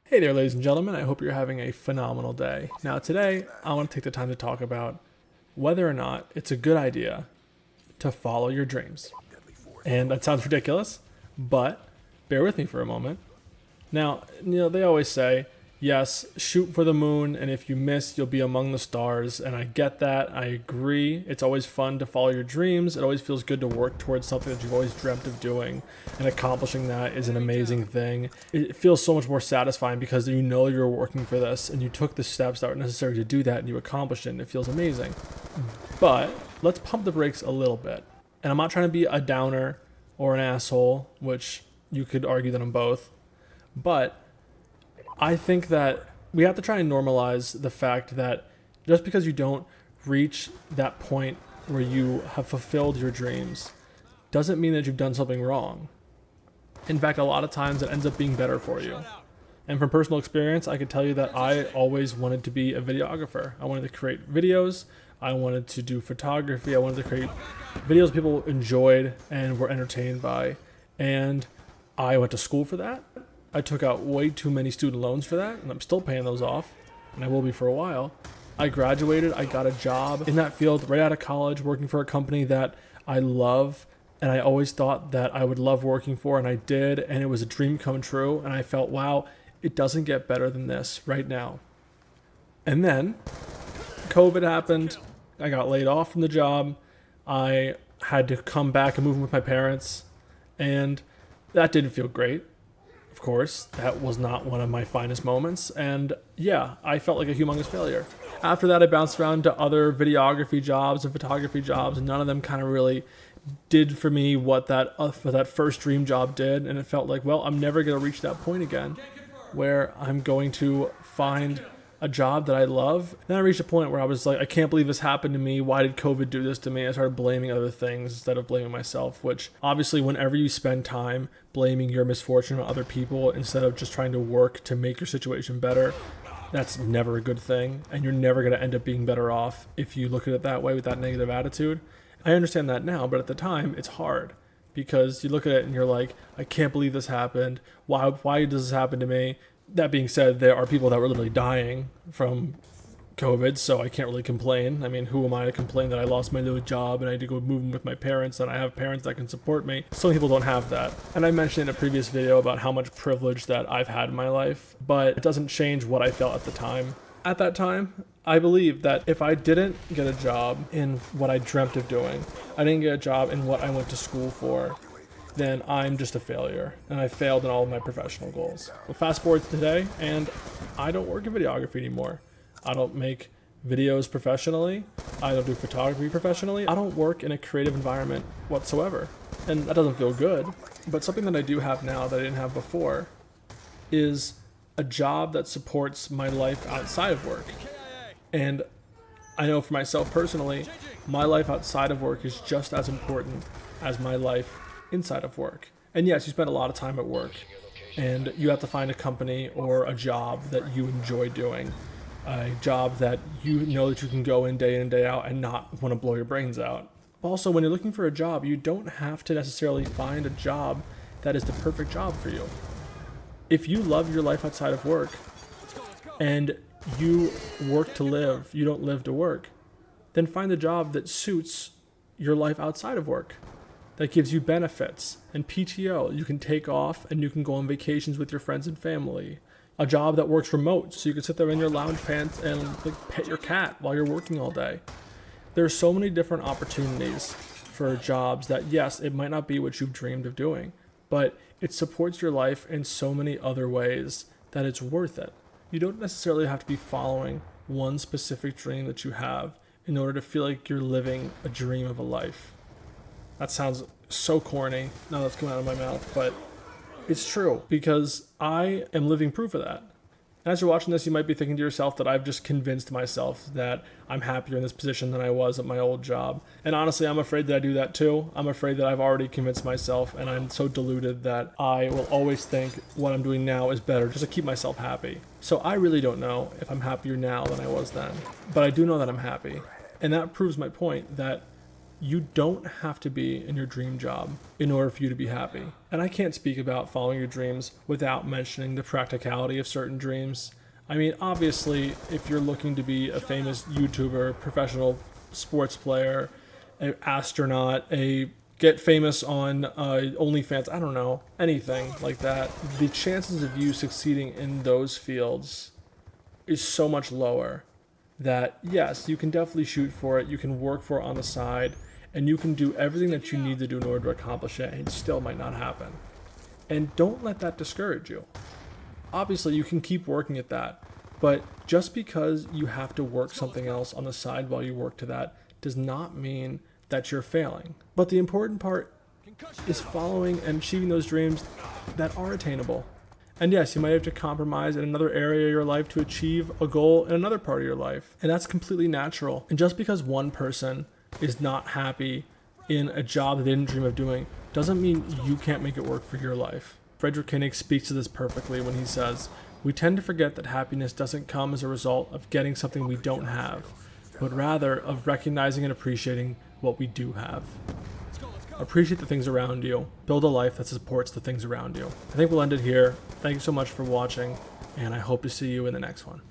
Hey there, ladies and gentlemen. I hope you're having a phenomenal day. Now, today, I want to take the time to talk about whether or not it's a good idea to follow your dreams. And that sounds ridiculous, but bear with me for a moment. Now, they always say, yes, shoot for the moon, and if you miss, you'll be among the stars. And I get that. I agree. It's always fun to follow your dreams. It always feels good to work towards something that you've always dreamt of doing. And accomplishing that is an amazing thing. It feels so much more satisfying because you know you're working for this and you took the steps that were necessary to do that and you accomplished it, and it feels amazing. But let's pump the brakes a little bit. And I'm not trying to be a downer or an asshole, which you could argue that I'm both. But I think that we have to try and normalize the fact that just because you don't reach that point where you have fulfilled your dreams doesn't mean that you've done something wrong. In fact, a lot of times it ends up being better for you. And from personal experience, I could tell you that I always wanted to be a videographer. I wanted to create videos. I wanted to do photography. I wanted to create videos people enjoyed and were entertained by. And I went to school for that. I took out way too many student loans for that, and I'm still paying those off, and I will be for a while. I graduated, I got a job in that field right out of college, working for a company that I love, and I always thought that I would love working for, and I did, and it was a dream come true, and I felt, wow, it doesn't get better than this right now. And then COVID happened, I got laid off from the job, I had to come back and move in with my parents, and that didn't feel great. Of course, that was not one of my finest moments, and yeah, I felt like a humongous failure. After that, I bounced around to other videography jobs and photography jobs, and none of them kind of really did for me what that first dream job did, and it felt like, well, I'm never going to reach that point again where I'm going to find a job that I love. Then I reached a point where I was like, I can't believe this happened to me. Why did COVID do this to me? I started blaming other things instead of blaming myself, which obviously whenever you spend time blaming your misfortune on other people instead of just trying to work to make your situation better, that's never a good thing. And you're never going to end up being better off if you look at it that way with that negative attitude. I understand that now, but at the time it's hard because you look at it and you're like, I can't believe this happened. Why does this happen to me? That being said, there are people that were literally dying from COVID, so I can't really complain. I mean, who am I to complain that I lost my little job and I had to go move in with my parents and I have parents that can support me? Some people don't have that. And I mentioned in a previous video about how much privilege that I've had in my life, but it doesn't change what I felt at the time. At that time, I believed that if I didn't get a job in what I dreamt of doing, I didn't get a job in what I went to school for, then I'm just a failure, and I failed in all of my professional goals. Well, fast forward to today, and I don't work in videography anymore. I don't make videos professionally. I don't do photography professionally. I don't work in a creative environment whatsoever, and that doesn't feel good. But something that I do have now that I didn't have before is a job that supports my life outside of work. And I know for myself personally, my life outside of work is just as important as my life inside of work. And yes, you spend a lot of time at work and you have to find a company or a job that you enjoy doing, a job that you know that you can go in and day out and not want to blow your brains out. Also, when you're looking for a job, you don't have to necessarily find a job that is the perfect job for you. If you love your life outside of work and you work to live, you don't live to work, then find a job that suits your life outside of work, that gives you benefits and PTO. You can take off and you can go on vacations with your friends and family. A job that works remote, so you can sit there in your lounge pants and pet your cat while you're working all day. There's so many different opportunities for jobs that, yes, it might not be what you've dreamed of doing, but it supports your life in so many other ways that it's worth it. You don't necessarily have to be following one specific dream that you have in order to feel like you're living a dream of a life. That sounds so corny now that's coming out of my mouth, but it's true because I am living proof of that. As you're watching this, you might be thinking to yourself that I've just convinced myself that I'm happier in this position than I was at my old job. And honestly, I'm afraid that I do that too. I'm afraid that I've already convinced myself and I'm so deluded that I will always think what I'm doing now is better just to keep myself happy. So I really don't know if I'm happier now than I was then, but I do know that I'm happy. And that proves my point that You don't have to be in your dream job in order for you to be happy. And I can't speak about following your dreams without mentioning the practicality of certain dreams. I mean, obviously, if you're looking to be a famous YouTuber, professional sports player, an astronaut, get famous on OnlyFans, I don't know, anything like that, the chances of you succeeding in those fields is so much lower that yes, you can definitely shoot for it, you can work for it on the side, and you can do everything that you need to do in order to accomplish it, and it still might not happen. And don't let that discourage you. Obviously, you can keep working at that, but just because you have to work something else on the side while you work to that does not mean that you're failing. But the important part is following and achieving those dreams that are attainable. And yes, you might have to compromise in another area of your life to achieve a goal in another part of your life. And that's completely natural. And just because one person is not happy in a job they didn't dream of doing doesn't mean you can't make it work for your life. Friedrich Koenig speaks to this perfectly when he says, "We tend to forget that happiness doesn't come as a result of getting something we don't have, but rather of recognizing and appreciating what we do have." Appreciate the things around you. Build a life that supports the things around you. I think we'll end it here. Thank you so much for watching, and I hope to see you in the next one.